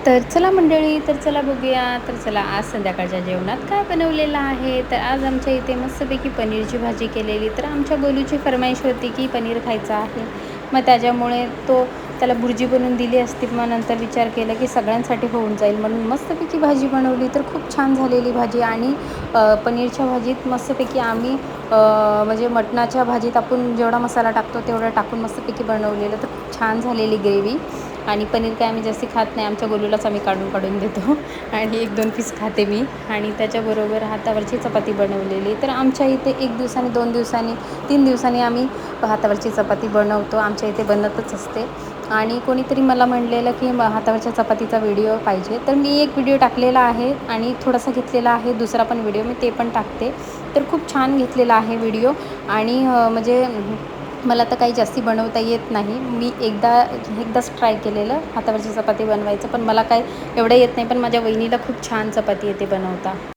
तर चला मंडळी, तर चला बघूया. तर चला आज संध्याकाळच्या जेवणात काय बनवलेलं आहे. तर आज आमच्या इथे मस्तपैकी पनीरची भाजी केलेली. तर आमच्या गोलूची फरमाईश होती की पनीर खायचं आहे. मग त्याच्यामुळे त्याला भुर्जी बनवून दिली असती. मग नंतर विचार केला की सगळ्यांसाठी होऊन जाईल म्हणून मस्तपैकी भाजी बनवली. तर खूप छान झालेली भाजी. आणि पनीरच्या भाजीत मस्तपैकी आम्ही म्हणजे मटणाच्या भाजीत आपण जेवढा मसाला टाकतो तेवढा टाकून मस्तपैकी बनवलेलं. तर खूप छान झालेली ग्रेव्ही. आणि पनीर काय आम्ही जास्ती खात नाही, आमच्या गोलूलाच आम्ही काढून काढून देतो. आणि 1-2 पीस खाते मी. आणि त्याच्याबरोबर हातावरची चपाती बनवलेली. तर आमच्या इथे 1 दिवसानी, 2 दिवसांनी, 3 दिवसांनी आम्ही हातावरची चपाती बनवतो. आमच्या इथे बनतच असते. आणि कोणीतरी मला म्हणलेलं की हातावरच्या चपातीचा व्हिडिओ पाहिजे. तर मी एक व्हिडिओ टाकलेला आहे आणि थोडासा घेतलेला आहे दुसरा पण व्हिडिओ, मी ते पण टाकते. तर खूप छान घेतलेला आहे व्हिडिओ. आणि म्हणजे मला तर काही जास्ती बनवता येत नाही. मी एकदाच ट्राय केलेलं हातावरची चपाती बनवायचं, पण मला काय एवढं येत नाही. पण माझ्या वहिनीला खूप छान चपाती येते बनवता.